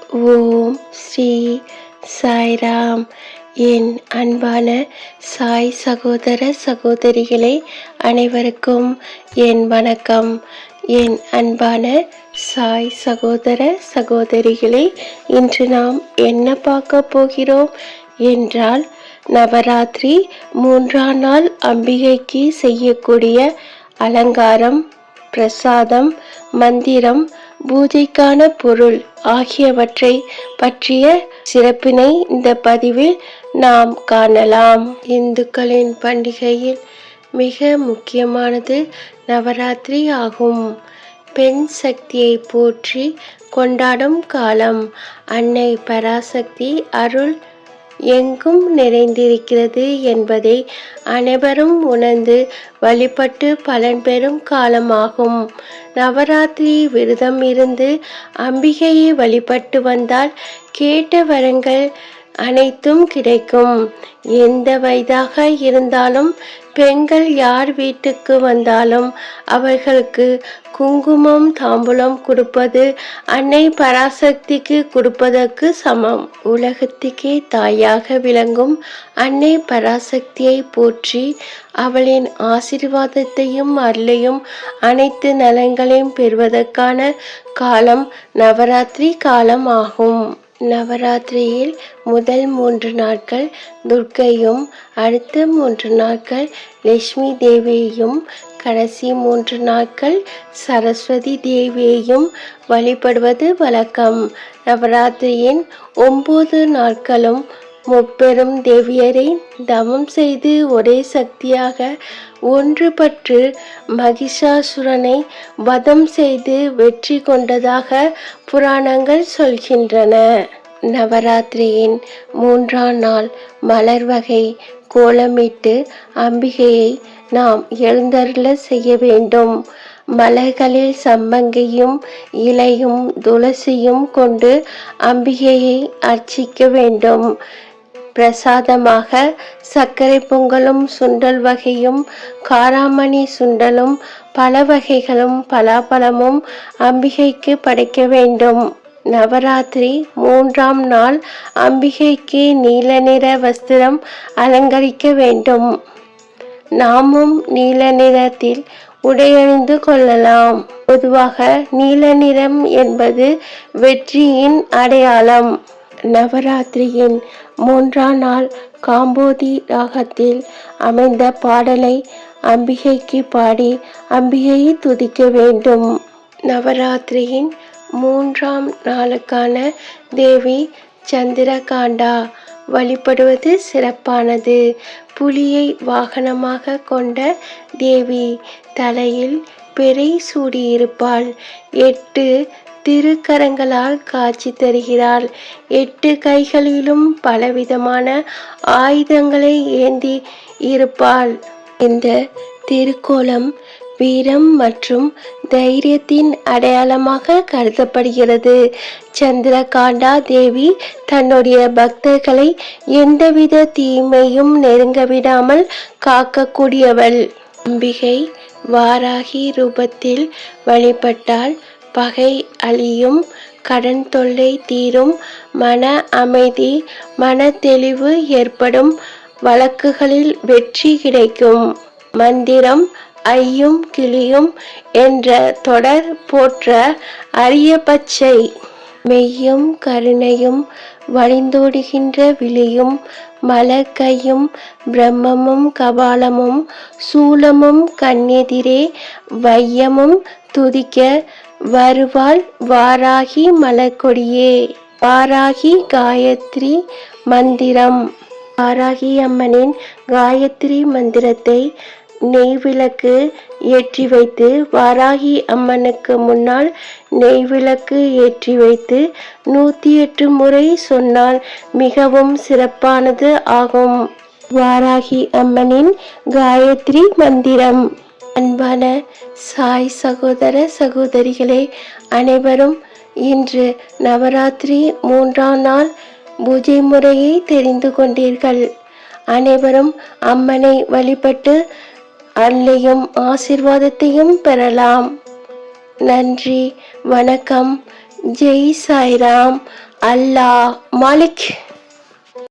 ஓம் ஸ்ரீ சாய்ராம். என் அன்பான சாய் சகோதர சகோதரிகளே, அனைவருக்கும் என் வணக்கம். என் அன்பான சாய் சகோதர சகோதரிகளே, இன்று நாம் என்ன பார்க்க போகிறோம் என்றால், நவராத்திரி 3ஆம் நாள் அம்பிகைக்கு செய்யக்கூடிய அலங்காரம், பிரசாதம், மந்திரம், பூஜைக்கான பொருள் ஆகியவற்றை பற்றிய சிறப்பினை இந்த பதிவில் நாம் காணலாம். இந்துக்களின் பண்டிகையில் மிக முக்கியமானது நவராத்திரி ஆகும். பெண் சக்தியை போற்றி கொண்டாடும் காலம். அன்னை பராசக்தி அருள் எங்கும் நிறைந்திருக்கிறது என்பதை அனைவரும் உணர்ந்து வழிபட்டு பலன் பெறும் காலமாகும். நவராத்திரி விரதம் இருந்து அம்பிகையை வழிபட்டு வந்தால் கேட்ட வரங்கள் அனைத்தும் கிடைக்கும். எந்த வயதாக இருந்தாலும் பெண்கள் யார் வீட்டுக்கு வந்தாலும் அவர்களுக்கு குங்குமம் தாம்பூலம் கொடுப்பது அன்னை பராசக்திக்கு கொடுப்பதற்கு சமம். உலகத்துக்கே தாயாக விளங்கும் அன்னை பராசக்தியை போற்றி அவளின் ஆசீர்வாதத்தையும் அருளையும் அனைத்து நலன்களையும் பெறுவதற்கான காலம் நவராத்திரி காலம் ஆகும். நவராத்திரியில் முதல் 3 நாட்கள் துர்க்கையும், அடுத்த 3 நாட்கள் லட்சுமி தேவியையும், கடைசி 3 நாட்கள் சரஸ்வதி தேவியையும் வழிபடுவது வழக்கம். நவராத்திரியின் 9 நாட்களும் முப்பெரும் தேவியரை தவம் செய்து ஒரே சக்தியாக ஒன்றுபட்டு மகிஷாசுரனை வதம் செய்து வெற்றி கொண்டதாக புராணங்கள் சொல்கின்றன. நவராத்திரியின் 3ஆம் நாள் மலர் வகை கோலமிட்டு அம்பிகையை நாம் எழுந்தருள செய்ய வேண்டும். மலர்களில் சம்பங்கியும் இலையும் துளசியும் கொண்டு அம்பிகையை அர்ச்சிக்க வேண்டும். பிரசாதமாக சர்க்கரை பொங்கலும், சுண்டல் வகையும், காராமணி சுண்டலும், பல வகைகளும், பலாப்பழமும் அம்பிகைக்கு படைக்க வேண்டும். நவராத்திரி 3ஆம் நாள் அம்பிகைக்கு நீல நிற வஸ்திரம் அலங்கரிக்க வேண்டும். நாமும் நீல நிறத்தில் உடையணிந்து கொள்ளலாம். பொதுவாக நீல நிறம் என்பது வெற்றியின் அடையாளம். நவராத்திரியின் 3ஆம் நாள் காம்போதி ராகத்தில் அமைந்த பாடலை அம்பிகைக்கு பாடி அம்பிகையை துதிக்க வேண்டும். நவராத்திரியின் 3ஆம் நாளுக்கான தேவி சந்திரகாண்டா வழிபடுவது சிறப்பானது. புலியை வாகனமாக கொண்ட தேவி தலையில் பிறை சூடியிருப்பாள். 8 திருக்கரங்களால் காட்சி தருகிறாள். 8 கைகளிலும் பலவிதமான ஆயுதங்களை ஏந்தி இருப்பாள். இந்த திருக்கோலம் வீரம் மற்றும் தைரியத்தின் அடையாளமாக கருதப்படுகிறது. சந்திரகாண்டா தேவி தன்னுடைய பக்தர்களை எந்தவித தீமையும் நெருங்க விடாமல் காக்கக்கூடியவள். அம்பிகை வாராகி ரூபத்தில் வழிபட்டால் பகை அழியும், கடன் தொல்லை தீரும், மன அமைதி, மன தெளிவு ஏற்படும், வழக்குகளில் வெற்றி கிடைக்கும். மந்திரம் ஐயும் கிளியும் என்ற தொடர் போற்ற அரிய பச்சை மெய்யும் கருணையும் வழிந்தோடுகின்ற விழியும் மலர் கையும் பிரம்மமும் கபாலமும் சூலமும் கண்ணெதிரே வையமும் துதிக்க வருவாள் வாராகி மலர்கொடியே. வாராகி காயத்ரி மந்திரம். வாராகி அம்மனின் காயத்ரி மந்திரத்தை நெய்விளக்கு ஏற்றி வைத்து வாராகி அம்மனுக்கு முன்னால் நெய்விளக்கு ஏற்றி வைத்து 108 முறை சொன்னால் மிகவும் சிறப்பானது ஆகும். வாராகி அம்மனின் காயத்ரி மந்திரம். அன்பான சாய் சகோதர சகோதரிகளே, அனைவரும் இன்று நவராத்திரி 3ஆம் நாள் பூஜை முறையை தெரிந்து கொண்டீர்கள். அனைவரும் அம்மனை வழிபட்டு அருளையும் ஆசீர்வாதத்தையும் பெறலாம். நன்றி, வணக்கம். ஜெய் சாய்ராம். அல்லாஹ் மாலிக்.